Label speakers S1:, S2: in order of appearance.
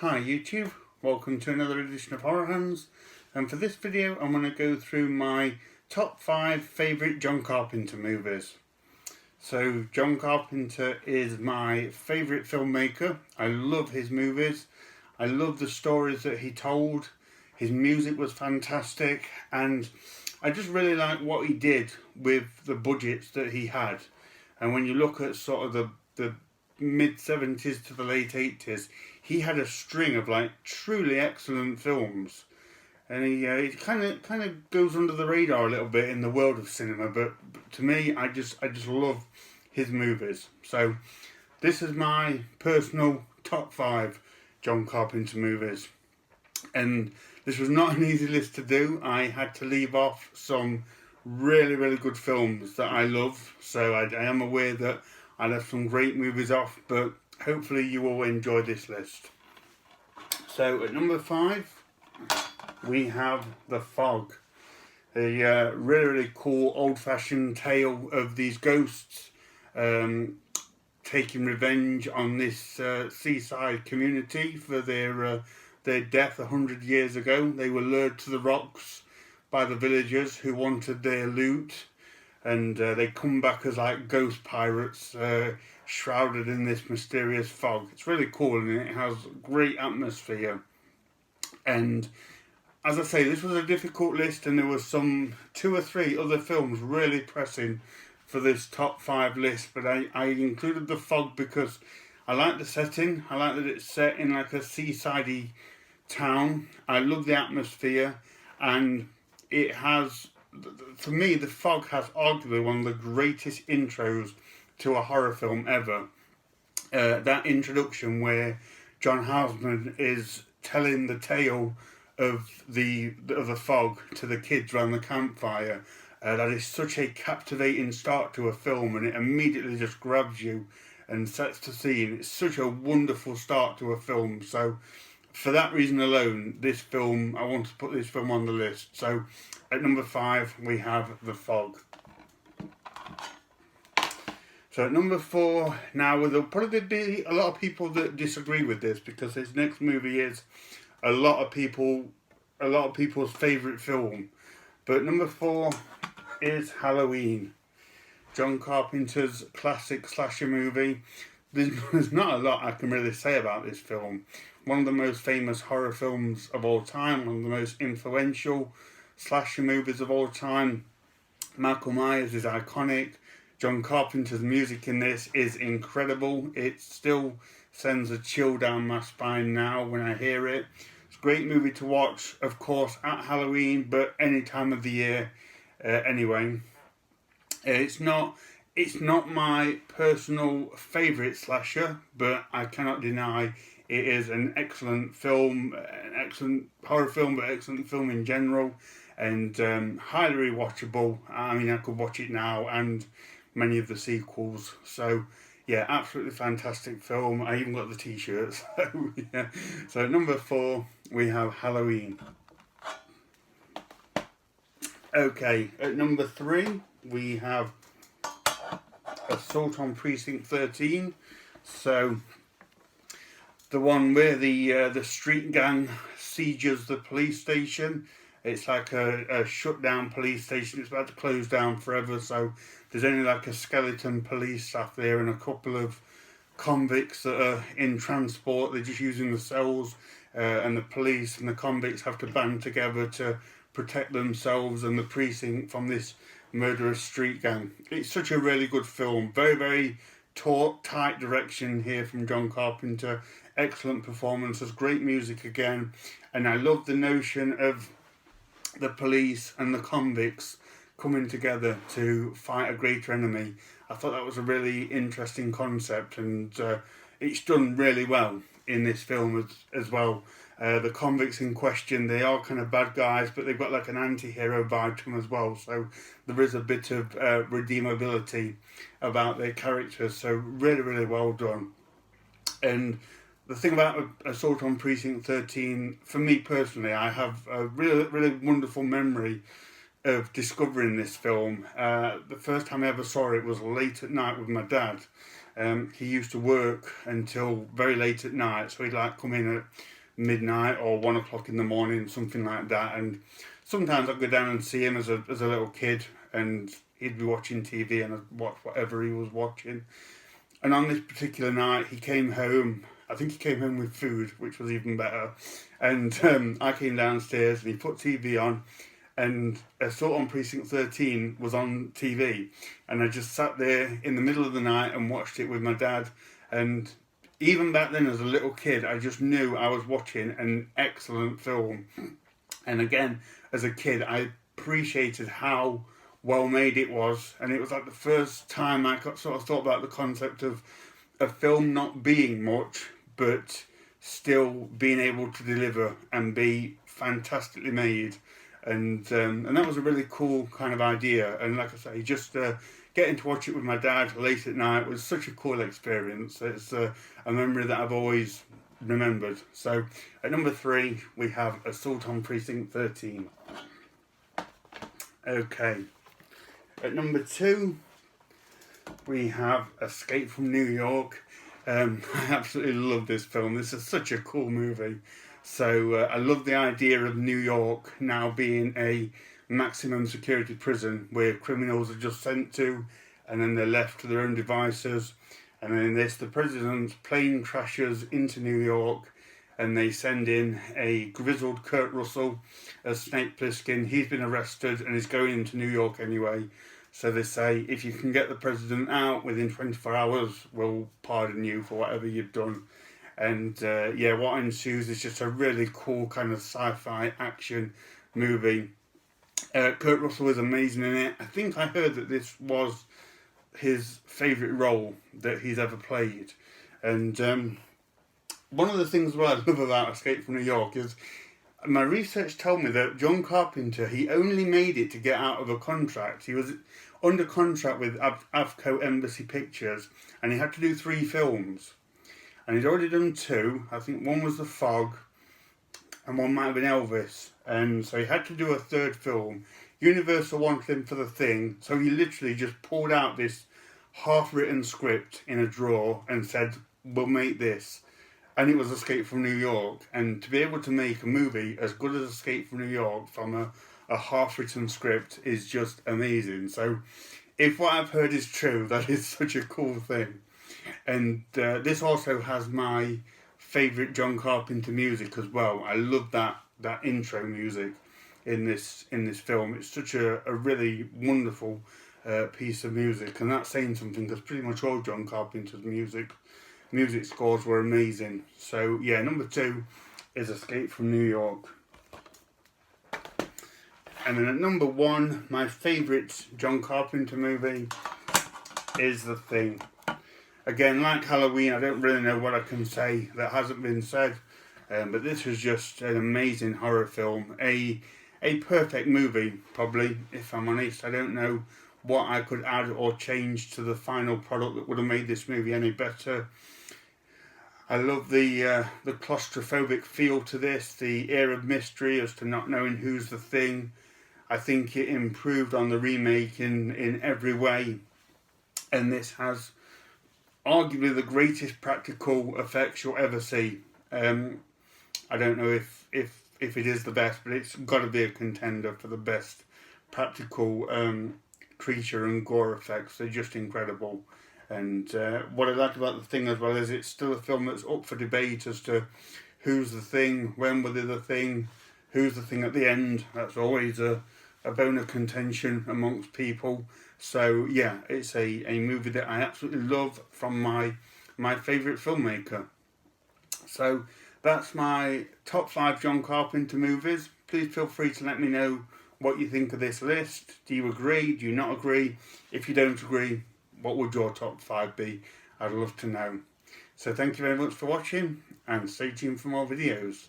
S1: Hi YouTube, welcome to another edition of Horror Hands, and for this video I'm going to go through my top 5 favourite John Carpenter movies. So John Carpenter is my favourite filmmaker. I love his movies, I love the stories that he told, his music was fantastic, and I just really like what he did with the budgets that he had. And when you look at sort of the mid-70s to the late 80s, he had a string of like truly excellent films, and he kind of goes under the radar a little bit in the world of cinema. But to me, I just love his movies. So this is my personal top 5 John Carpenter movies, and this was not an easy list to do. I had to leave off some really good films that I love. So I am aware that I left some great movies off, but hopefully you will enjoy this list. So at number 5, we have The Fog. A really cool old-fashioned tale of these ghosts taking revenge on this seaside community for their death 100 years ago. They were lured to the rocks by the villagers who wanted their loot, and they come back as like ghost pirates, shrouded in this mysterious fog. It's really cool, and it has great atmosphere. And as I say, this was a difficult list, and there was some 2 or 3 other films really pressing for this top 5 list, but I included The Fog because I like the setting. I like that it's set in like a seasidey town. I love the atmosphere, and it has, for me, The Fog has arguably one of the greatest intros to a horror film ever. That introduction where John Houseman is telling the tale of the fog to the kids around the campfire. That is such a captivating start to a film, and it immediately just grabs you and sets the scene. It's such a wonderful start to a film. So for that reason alone, this film, I want to put this film on the list. So at number 5, we have The Fog. So at number 4, now there'll probably be a lot of people that disagree with this, because this next movie is a lot of people's favourite film. But number 4 is Halloween, John Carpenter's classic slasher movie. There's not a lot I can really say about this film. One of the most famous horror films of all time, one of the most influential slasher movies of all time. Michael Myers is iconic. John Carpenter's music in this is incredible. It still sends a chill down my spine now when I hear it. It's a great movie to watch, of course, at Halloween, but any time of the year anyway. It's not my personal favourite slasher, but I cannot deny it is an excellent film, an excellent horror film, but excellent film in general, and highly rewatchable. I mean, I could watch it now and many of the sequels. So yeah, absolutely fantastic film. I even got the t-shirt. So yeah. So at number 4, we have Halloween. Okay, at number 3, we have Assault on Precinct 13. So the one where the street gang sieges the police station. It's like a shut down police station. It's about to close down forever, so there's only like a skeleton police staff there and a couple of convicts that are in transport. They're just using the cells, and the police and the convicts have to band together to protect themselves and the precinct from this murderous street gang. It's such a really good film. Very taut, tight direction here from John Carpenter. Excellent performances, great music again, and I love the notion of the police and the convicts coming together to fight a greater enemy. I thought that was a really interesting concept, and it's done really well in this film as well. The convicts in question, they are kind of bad guys, but they've got like an anti-hero vibe to them as well, so there is a bit of redeemability about their characters. So really well done. And the thing about Assault on Precinct 13, for me personally, I have a really wonderful memory of discovering this film. The first time I ever saw it was late at night with my dad, he used to work until very late at night, so he'd like come in at midnight or 1 o'clock in the morning, something like that. And sometimes I'd go down and see him as a little kid, and he'd be watching TV and I'd watch whatever he was watching. And on this particular night, he came home. I think he came home with food, which was even better. And I came downstairs and he put TV on, and Assault on Precinct 13 was on TV. And I just sat there in the middle of the night and watched it with my dad. And even back then as a little kid, I just knew I was watching an excellent film. And again, as a kid, I appreciated how well made it was. And it was like the first time I sort of thought about the concept of a film not being much, but still being able to deliver and be fantastically made. And that was a really cool kind of idea. And like I say, just getting to watch it with my dad late at night was such a cool experience. It's a memory that I've always remembered. So at number 3, we have Assault on Precinct 13. Okay. At number 2, we have Escape from New York. I absolutely love this film. This is such a cool movie. So I love the idea of New York now being a maximum security prison where criminals are just sent to, and then they're left to their own devices. And then in this, the president's plane crashes into New York, and they send in a grizzled Kurt Russell as Snake Plissken. He's been arrested and is going into New York anyway. So they say, if you can get the president out within 24 hours, we'll pardon you for whatever you've done. And yeah, what ensues is just a really cool kind of sci-fi action movie. Kurt Russell was amazing in it. I think I heard that this was his favourite role that he's ever played. And one of the things what I love about Escape from New York is my research told me that John Carpenter, he only made it to get out of a contract. He was under contract with Avco Embassy Pictures, and he had to do 3 films. And he'd already done 2. I think one was The Fog, and one might have been Elvis. And so he had to do a 3rd film. Universal wanted him for The Thing, so he literally just pulled out this half-written script in a drawer and said, we'll make this. And it was Escape from New York. And to be able to make a movie as good as Escape from New York from a half-written script is just amazing. So if what I've heard is true, that is such a cool thing. And this also has my favourite John Carpenter music as well. I love that intro music in this film. It's such a really wonderful piece of music, and that's saying something because pretty much all John Carpenter's music scores were amazing. So yeah, number 2 is Escape from New York. And then at number 1, my favourite John Carpenter movie is The Thing. Again, like Halloween, I don't really know what I can say that hasn't been said, but this was just an amazing horror film, a perfect movie, probably, if I'm honest. I don't know what I could add or change to the final product that would have made this movie any better. I love the claustrophobic feel to this, the air of mystery as to not knowing who's the thing. I think it improved on the remake in every way, and this has arguably the greatest practical effects you'll ever see. I don't know if it is the best, but it's got to be a contender for the best practical creature and gore effects. They're just incredible. And what I like about The Thing as well is it's still a film that's up for debate as to who's the thing, when were they the thing, who's the thing at the end. That's always a bone of contention amongst people. So yeah, it's a movie that I absolutely love from my favourite filmmaker. So that's my top 5 John Carpenter movies. Please feel free to let me know what you think of this list. Do you agree? Do you not agree? If you don't agree, what would your top 5 be? I'd love to know. So thank you very much for watching, and stay tuned for more videos.